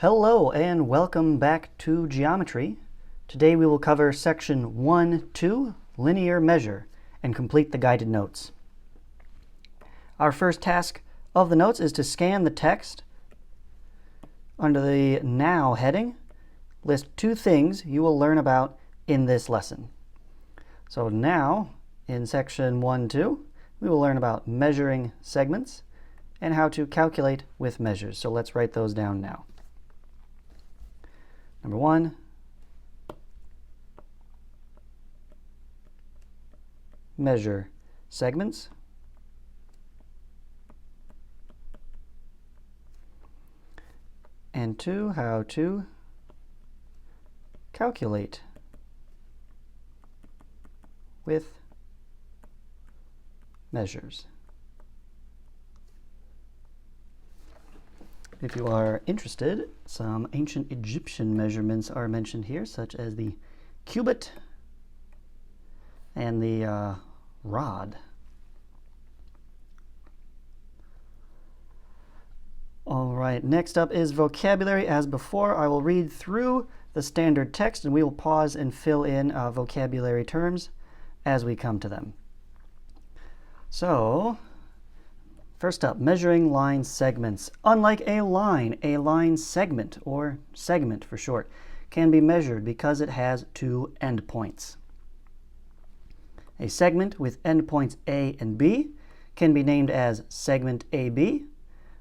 Hello and welcome back to geometry. Today we will cover section 1-2, linear measure, and complete the guided notes. Our first task of the notes is to scan the text. Under the Now heading, list 2 things you will learn about in this lesson. So now, in section 1-2, we will learn about measuring segments and how to calculate with measures. So let's write those down now. Number 1, measure segments. And 2, how to calculate with measures. If you are interested, some ancient Egyptian measurements are mentioned here, such as the cubit and the rod. All right, next up is vocabulary. As before, I will read through the standard text and we will pause and fill in vocabulary terms as we come to them. So, first up, measuring line segments. Unlike a line segment, or segment for short, can be measured because it has 2 endpoints. A segment with endpoints A and B can be named as segment AB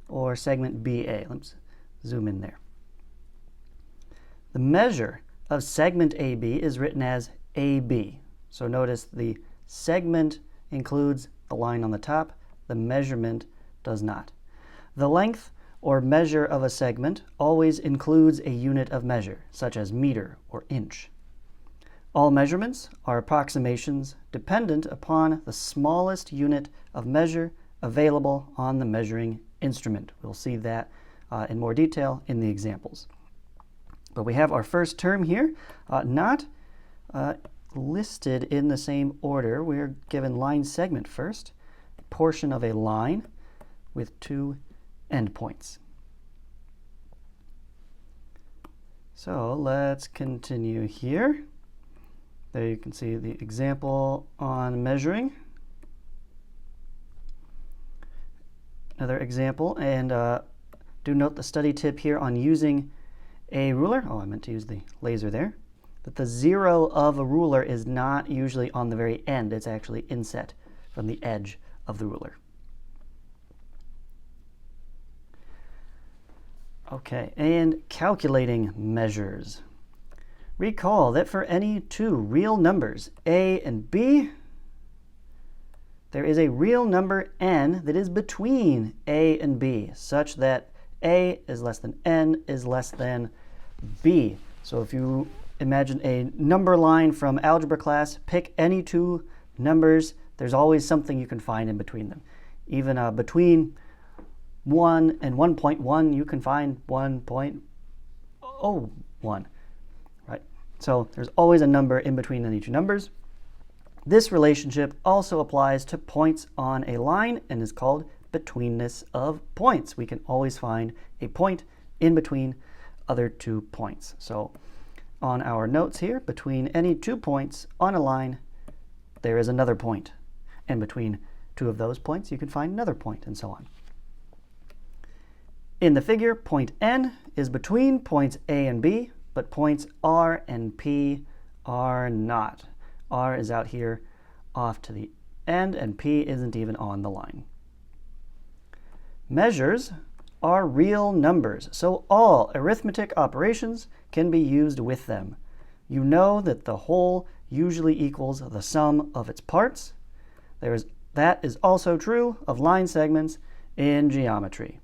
or segment BA. Let's zoom in there. The measure of segment AB is written as AB. So notice the segment includes the line on the top, the measurement does not. The length or measure of a segment always includes a unit of measure, such as meter or inch. All measurements are approximations dependent upon the smallest unit of measure available on the measuring instrument. We'll see that in more detail in the examples. But we have our first term here, not listed in the same order. We're given line segment first, a portion of a line with 2 endpoints. So let's continue here. There you can see the example on measuring. Another example, and do note the study tip here on using a ruler. Oh, I meant to use the laser there. That the 0 of a ruler is not usually on the very end. It's actually inset from the edge of the ruler. Okay, and calculating measures. Recall that for any 2 real numbers, A and B, there is a real number n that is between A and B, such that A is less than n is less than B. So if you imagine a number line from algebra class, pick any 2 numbers, there's always something you can find in between them. Even between 1 and 1.1, you can find 1.01, right? So there's always a number in between any 2 numbers. This relationship also applies to points on a line and is called betweenness of points. We can always find a point in between other 2 points. So on our notes here, between any 2 points on a line, there is another point. And between 2 of those points, you can find another point, and so on. In the figure, point N is between points A and B, but points R and P are not. R is out here off to the end, and P isn't even on the line. Measures are real numbers, so all arithmetic operations can be used with them. You know that the whole usually equals the sum of its parts. That is also true of line segments in geometry.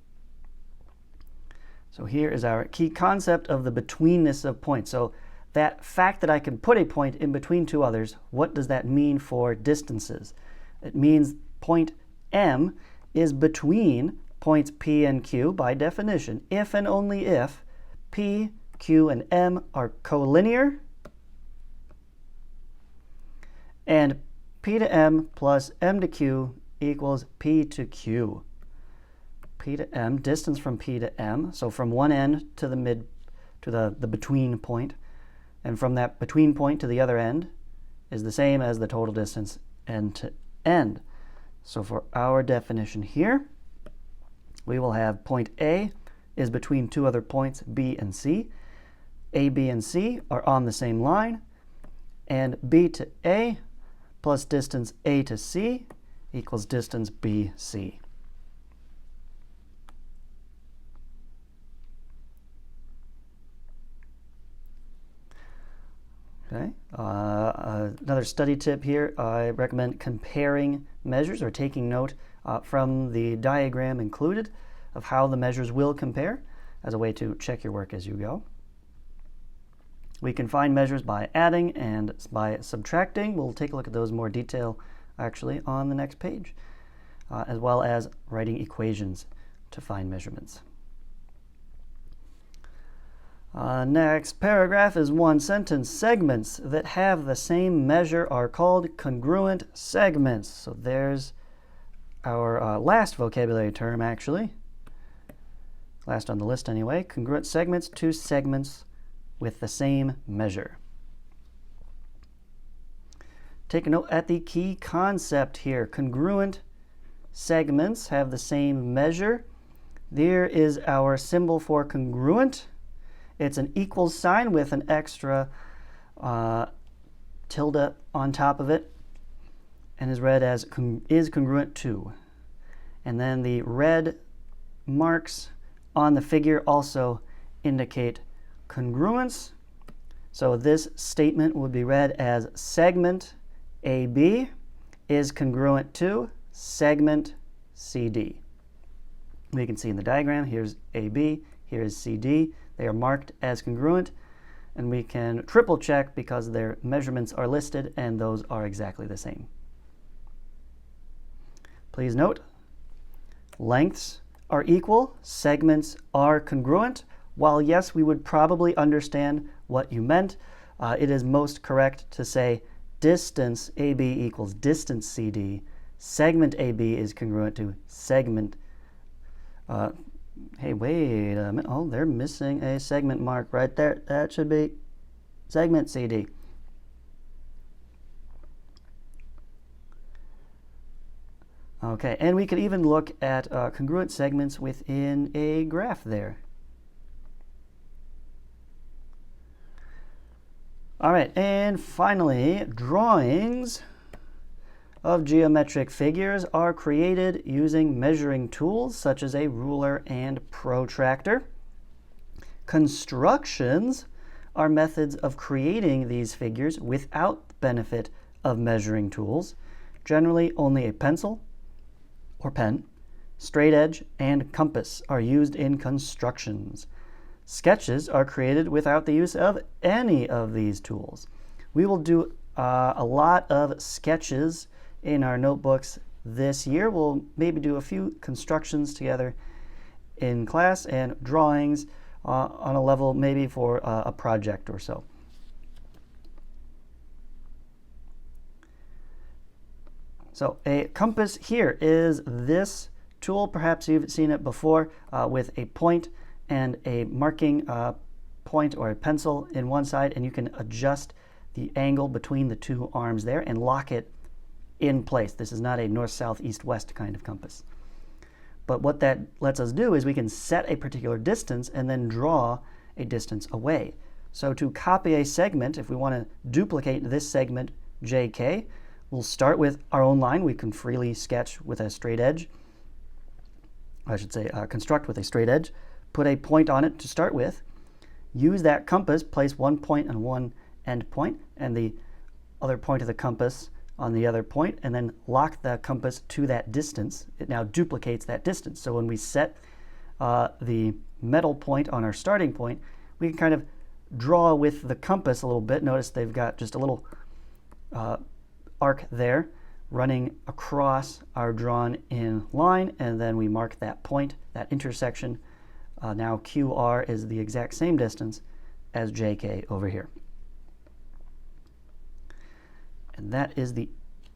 So here is our key concept of the betweenness of points. So that fact that I can put a point in between 2 others, what does that mean for distances? It means point M is between points P and Q by definition, if and only if P, Q, and M are collinear, and P to M plus M to Q equals P to Q. P P to M, distance from P to M, so from one end to the between point, and from that between point to the other end is the same as the total distance end to end. So for our definition here, we will have point A is between two other points, B and C. A, B, and C are on the same line, and B to A plus distance A to C equals distance BC. Okay. Another study tip here, I recommend comparing measures or taking note from the diagram included of how the measures will compare as a way to check your work as you go. We can find measures by adding and by subtracting. We'll take a look at those in more detail actually on the next page, as well as writing equations to find measurements. Next paragraph is one sentence. Segments that have the same measure are called congruent segments. So there's our last vocabulary term, actually. Last on the list anyway. Congruent segments, two segments with the same measure. Take a note at the key concept here. Congruent segments have the same measure. There is our symbol for congruent. It's an equal sign with an extra tilde on top of it, and is read as is congruent to. And then the red marks on the figure also indicate congruence. So this statement would be read as segment AB is congruent to segment CD. We can see in the diagram, here's AB, here's CD. They are marked as congruent, and we can triple check because their measurements are listed and those are exactly the same. Please note, lengths are equal, segments are congruent. While yes, we would probably understand what you meant, it is most correct to say distance AB equals distance CD. Segment AB is congruent to segment. Hey, wait a minute. Oh, they're missing a segment mark right there. That should be segment CD. Okay, and we could even look at congruent segments within a graph there. All right, and finally, drawings of geometric figures are created using measuring tools such as a ruler and protractor. Constructions are methods of creating these figures without the benefit of measuring tools. Generally, only a pencil or pen, straight edge, and compass are used in constructions. Sketches are created without the use of any of these tools. We will do a lot of sketches in our notebooks this year. We'll maybe do a few constructions together in class and drawings on a level maybe for a project or so. So a compass here is this tool. Perhaps you've seen it before with a point and a marking point or a pencil in one side, and you can adjust the angle between the two arms there and lock it in place. This is not a north, south, east, west kind of compass. But what that lets us do is we can set a particular distance and then draw a distance away. So to copy a segment, if we want to duplicate this segment JK, we'll start with our own line. We can freely sketch with a straight edge. I should say construct with a straight edge. Put a point on it to start with. Use that compass, place one point on one end point and the other point of the compass on the other point, and then lock the compass to that distance. It now duplicates that distance. So when we set the metal point on our starting point, we can kind of draw with the compass a little bit. Notice they've got just a little arc there running across our drawn in line, and then we mark that point, that intersection. Now QR is the exact same distance as JK over here. And that is the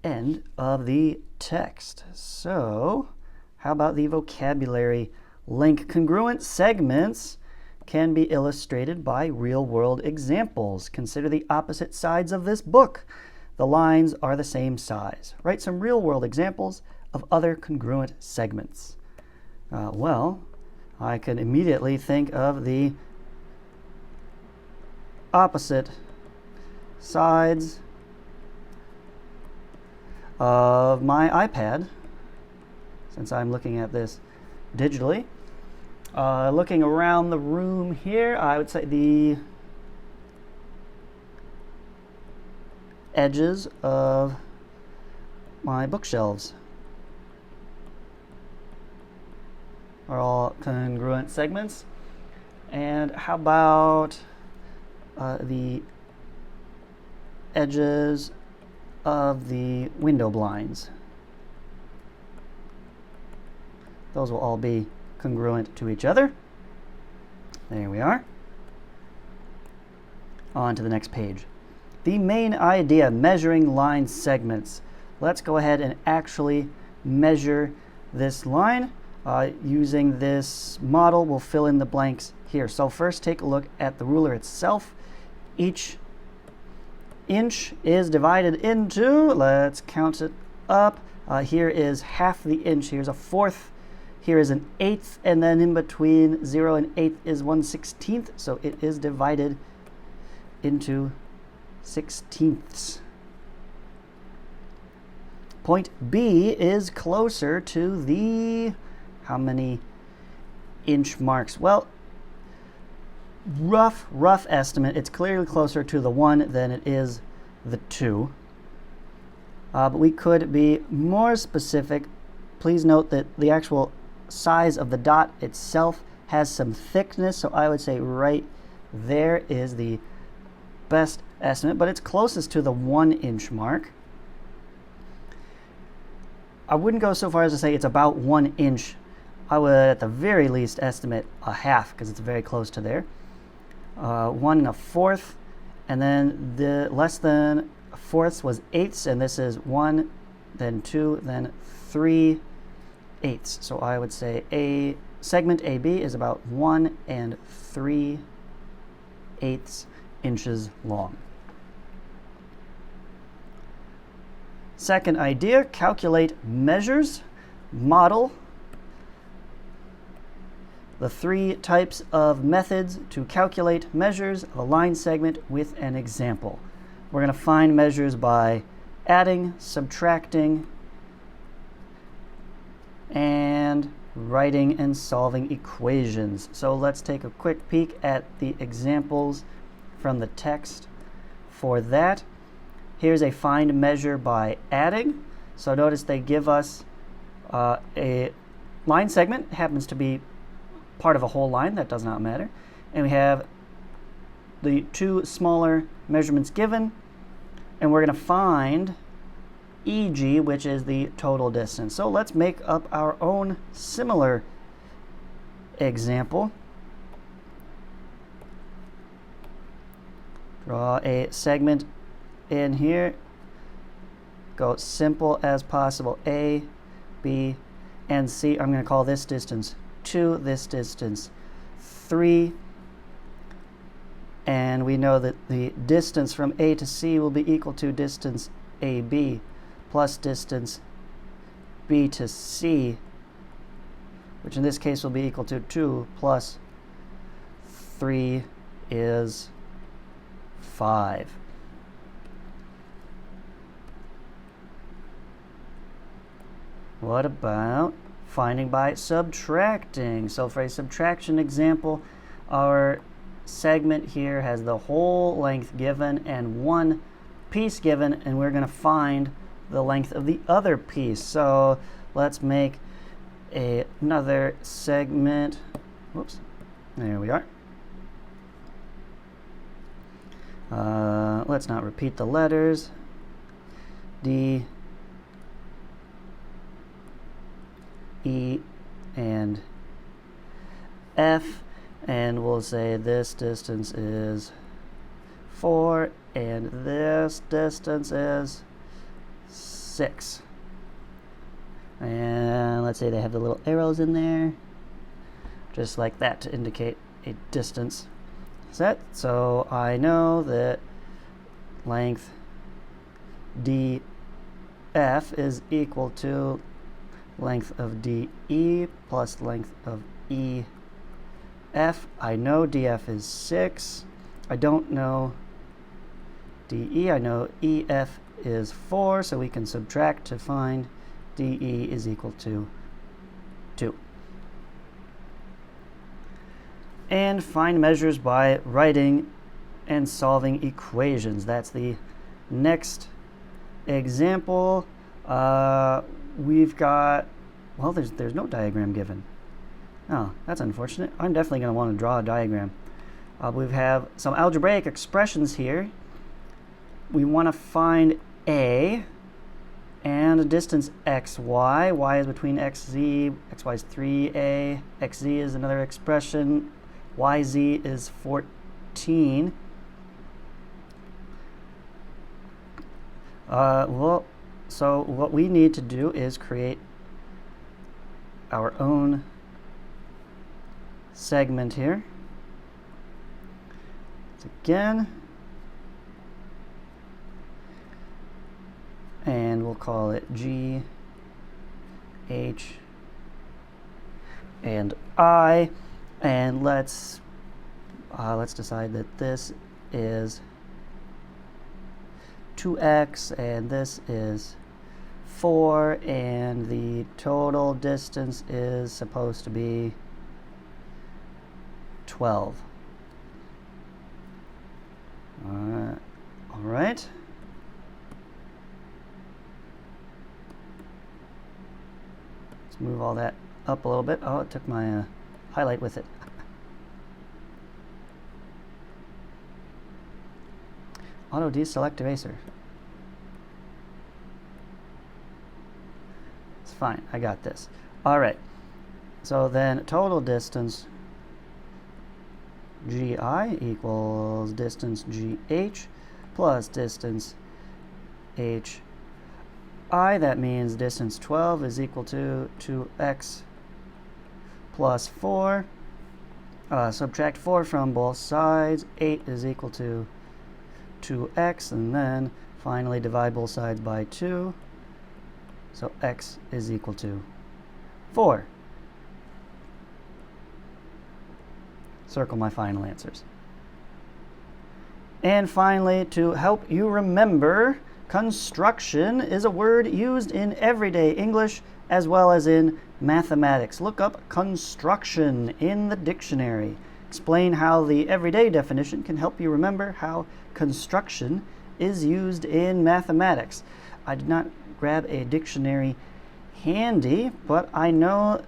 end of the text. So how about the vocabulary Link congruent segments can be illustrated by real-world examples. Consider the opposite sides of this book. The lines are the same size. Write some real-world examples of other congruent segments. Well, I can immediately think of the opposite sides of my iPad, since I'm looking at this digitally. Looking around the room here, I would say the edges of my bookshelves are all congruent segments. And how about the edges of the window blinds? Those will all be congruent to each other. There we are. On to the next page. The main idea, measuring line segments. Let's go ahead and actually measure this line. Using this model, we'll fill in the blanks here. So first, take a look at the ruler itself. Each inch is divided into, let's count it up. Here is half the inch. Here's a fourth. Here is an eighth, and then in between 0 and 8 is 1/16. So it is divided into 16ths. Point B is closer to the, how many inch marks? Well, rough estimate, it's clearly closer to the 1 than it is the 2. But we could be more specific. Please note that the actual size of the dot itself has some thickness, so I would say right there is the best estimate, but it's closest to the 1 inch mark. I wouldn't go so far as to say it's about 1 inch. I would at the very least estimate a half, because it's very close to there. 1 1/4, and then the less than fourths was eighths, and this is 1, then 2, then 3 eighths. So I would say a segment AB is about 1 3/8 inches long. Second idea, calculate measures. Model the 3 types of methods to calculate measures of a line segment with an example. We're going to find measures by adding, subtracting, and writing and solving equations. So let's take a quick peek at the examples from the text for that. Here's a find measure by adding. So notice they give us a line segment. It happens to be part of a whole line. That does not matter. And we have the 2 smaller measurements given. And we're going to find EG, which is the total distance. So let's make up our own similar example. Draw a segment in here. Go simple as possible. A, B, and C. I'm going to call this distance 2, this distance 3. And we know that the distance from A to C will be equal to distance AB plus distance B to C, which in this case will be equal to 2 plus 3 is 5. What about finding by subtracting? So for a subtraction example, our segment here has the whole length given and 1 piece given, and we're going to find the length of the other piece. So let's make another segment. Whoops, there we are. Let's not repeat the letters. D, E, and F, and we'll say this distance is 4 and this distance is 6. And let's say they have the little arrows in there. just like that, to indicate a distance set. So I know that length DF is equal to length of DE plus length of EF. I know DF is 6. I don't know DE. I know EF is 4, so we can subtract to find DE is equal to 2. And find measures by writing and solving equations. That's the next example. We've got, well, there's no diagram given. Oh, that's unfortunate. I'm definitely going to want to draw a diagram. We have some algebraic expressions here. We want to find A and a distance xy. Y is between xz, xy is 3a, xz is another expression, yz is 14. So what we need to do is create our own segment here. So again, and we'll call it G, H, and I, and let's decide that this is 2x and this is 4, and the total distance is supposed to be 12. All right. Let's move all that up a little bit. Oh, it took my highlight with it. Auto deselect eraser. It's fine. I got this. All right. So then total distance GI equals distance GH plus distance HI. That means distance 12 is equal to 2x plus 4. Subtract 4 from both sides. 8 is equal to 2x, and then finally divide both sides by 2. So x is equal to 4. Circle my final answers. And finally, to help you remember, construction is a word used in everyday English as well as in mathematics. Look up construction in the dictionary. Explain how the everyday definition can help you remember how construction is used in mathematics. I did not grab a dictionary handy, but I know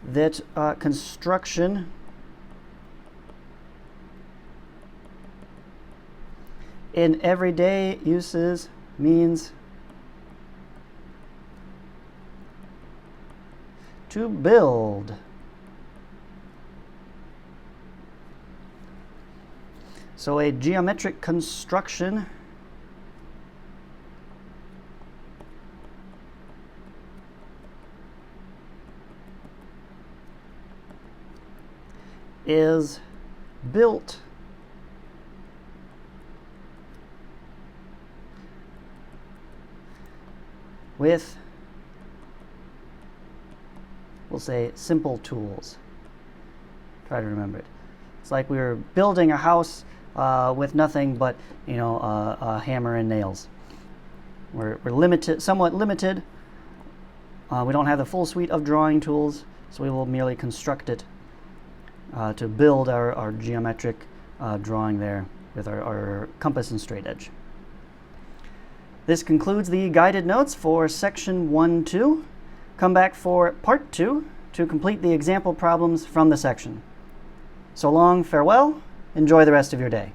that construction in everyday uses means to build. So a geometric construction is built with, we'll say, simple tools. Try to remember it. It's like we were building a house with nothing but, a hammer and nails. We're limited, somewhat limited. We don't have the full suite of drawing tools, so we will merely construct it to build our geometric drawing there with our compass and straight edge. This concludes the guided notes for section 1-2. Come back for part 2 to complete the example problems from the section. So long, farewell, enjoy the rest of your day.